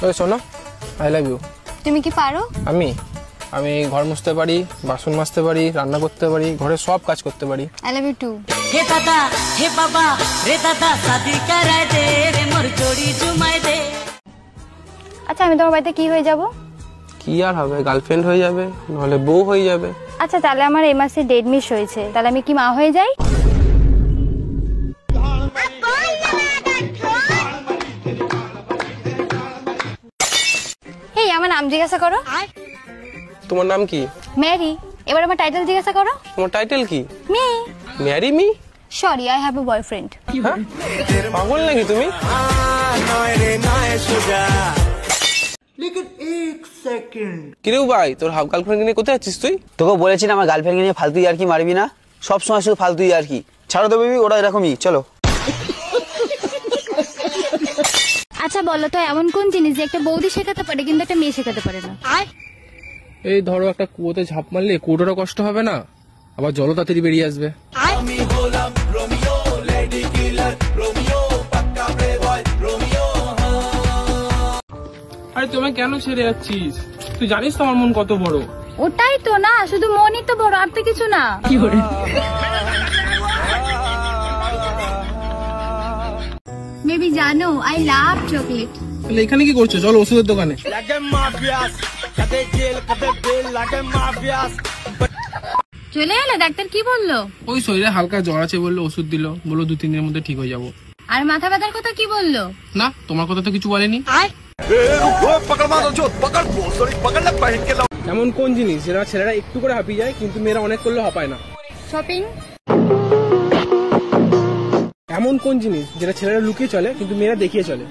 ওই শোনো, I love you. তুমি কি পারো? আমি আমি ঘর মুছতে পারি, বাসন মাজতে পারি, রান্না করতে পারি, ঘরের সব কাজ করতে পারি। I love you too. হে দাদা হে বাবা রে দাদা শাদি করায় দে রে মোর জোড়ি জুমায় দে। আচ্ছা আমি তোমার বাড়িতে কি হয়ে যাব? কি আর হবে, গার্লফ্রেন্ড হয়ে যাবে, নাহলে বউ হয়ে যাবে। আচ্ছা তাহলে আমার এই মাসে ডেট মিস হয়েছে, তাহলে আমি কি মা হয়ে যাই? এই আমার নাম জিজ্ঞাসা করো। তোমার নাম কি? ম্যারি। এবার আমার টাইটেল জিজ্ঞাসা করো। তোমার টাইটেল কি? Me. Marry me? Sorry, I have a boyfriend. পাগল নাকি তুমি? কিরে ভাই, তোর হাফ গার্লফ্রেন্ড নিয়ে কোথায় আছিস তুই? তোকে বলেছি না আমার গার্লফ্রেন্ড নিয়ে ফালতু ইয়ার্কি মারবি না, সব সময় শুধু ফালতু ইয়ার্কি। ছাড়ো তো বেবি, ওরা এরকমই। চলো। আচ্ছা বলো তো, এমন কোন জিনিস যে একটা বৌদি শেখাতে পারে কিন্তু একটা মেয়ে শেখাতে পারে না? এই ধরো, একটা কুয়োতে ঝাঁপ মারলে কুয়োটারও কষ্ট হবে না, আবার জলও তাড়াতাড়ি বেরিয়ে আসবে। আরে তুমি কেন ছেড়ে যাচ্ছিস? তুই জানিস তো আমার মন কত বড়। ওটাই তো না, শুধু মনই তো বড়, আর তো কিছু না। কি করে? মেবি জানো আই লাভ চকলেট। তাহলে এখানে কি করছো? চলো ওষুধের দোকানে। চলে এলো? ডাক্তার কি বললো? ওই শরীরে হালকা জ্বর আছে বললো, ওষুধ দিল, বললো 2-3 দিনের মধ্যে ঠিক হয়ে যাবো। আর মাথা ব্যথার কথা কি বললো? না, তোমার কথা তো কিছু বলেনি। এমন কোন জিনিস যেটা ছেলেরা একটু করে হাঁপিয়ে যায় কিন্তু মেয়েরা অনেক করলে হাঁপায় না? শপিং। এমন কোন জিনিস যেটা ছেলেরা লুকিয়ে চলে কিন্তু মেয়েরা দেখিয়ে চলে?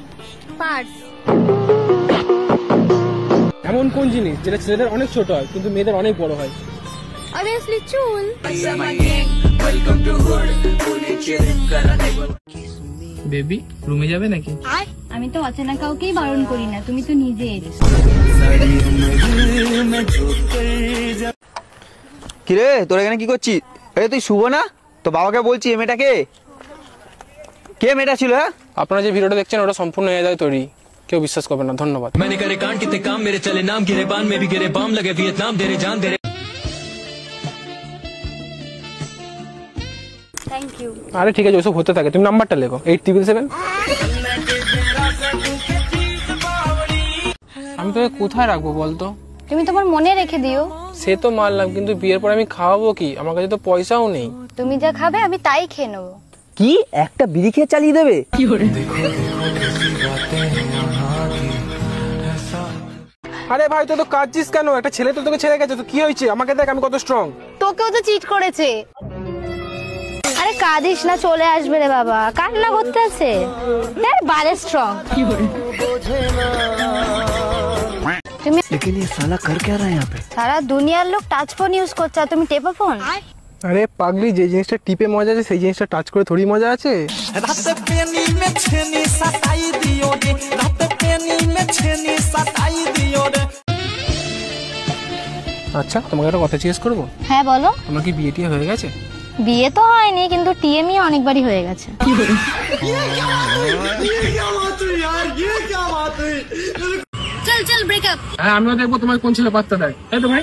পার্স। এমন কোন জিনিস যেটা ছেলেদের অনেক ছোট হয় কিন্তু মেয়েদের অনেক বড় হয়? অবভিয়াসলি চুল। বেবি, রুমে যাবে নাকি? আমি তো অচেনা কাউকেই বারণ করি না, তুমি তো নিজে। কিরে তোর এখানে কি করছিস? আরে তুই শুভ না? তো বাবাকে বলছি এ মেয়েটাকে কে মেয়েটা ছিল? হ্যাঁ, আপনারা যে ভিডিওটা দেখছেন ওটা সম্পূর্ণ এআই তৈরি, কেউ বিশ্বাস করবে না। ধন্যবাদ। मैंने करे कांड कितने काम मेरे चले नाम गिरे बान में भी गिरे बम लगे वियतनाम दे रे जान दे रे। Thank you. আরে ঠিক আছে, ওসব হতে থাকে, তুমি নাম্বারটা লেখো 8777। আমি তোকে কোথায় রাখবো বলতো? তুমি তোমার মনে রেখে দিও। সে তো মানলাম, কিন্তু বিয়ের পর আমি খাওয়াবো কি? আমার কাছে তো পয়সাও নেই। তুমি যা খাবে আমি তাই খেয়ে নেবো। কি একটা বিড়ি খেয়ে চালিয়ে দেবে? আরে ভাই, তুই তো কাঁদছিস কেন? একটা ছেলে তো তোকে ছেড়ে গেছে, তো কি হয়েছে? আমাকে দেখ আমি কত স্ট্রং। তোকেও তো চিট করেছে। আরে কাঁদিস না, চলে আসবে রে বাবা, কান্না করতে আছে। দেখ বারে স্ট্রং। তুমি लेकिन ये साला कर क्या रहा है यहाँ पे? সারা দুনিয়ার লোক টাচ ফোন ইউজ করছে আর তুমি টেপা ফোন। আরে পাগলি, যে জিনিসটা টিপে মজা আছে সেই জিনিসটা টাচ করে থোড়ি মজা আছে। আচ্ছা, তোমাকে একটা কথা জিজ্ঞেস করবো? হ্যাঁ বলো। তোমার কি বিয়ে টিয়ে হয়ে গেছে? বিয়ে তো হয়নি কিন্তু টিএমই অনেকবারই হয়ে গেছে। চল চল ব্রেকআপ। হ্যাঁ, আমিও দেখবো তোমার কোন ছেলে পাত্তা দেয়, তাই তো ভাই?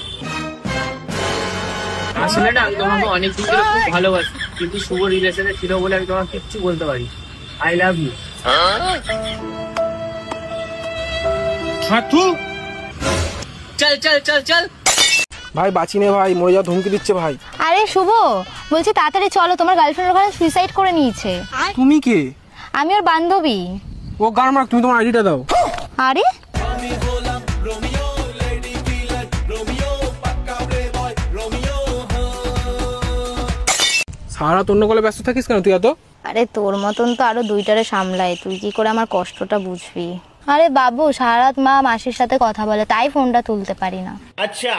আসলে না, আমি তোমাকে অনেক দিন ধরে খুব ভালোবাসি, কিন্তু শুভ রিলেশনে ছিল বলে আমি তোমাকে কিচ্ছু বলতে পারি। I love you. চল চল চল চল। ভাই বাঁচি নে ভাই, মরে যাওয়া ধমকি দিচ্ছে ভাই। আরে শুভ, বলছি তাড়াতাড়ি চলো, তোমার গার্লফ্রেন্ড ওখানে সুইসাইড করে নিয়েছে। তুমি কে? আমি ওর বান্ধবী। ও গান মার্ক, তুমি তোমার আইডিটা দাও। আরে সারা রাত অন্য কলে ব্যস্ত থাকিস কেন তুই এত? আরে তোর মতন তো আরো দুইটারে সামলায়, তুই কি করে আমার কষ্টটা বুঝবি? আরে বাবু, সারা রাত মা মাসির সাথে কথা বলে, তাই ফোনটা তুলতে পারি না। আচ্ছা।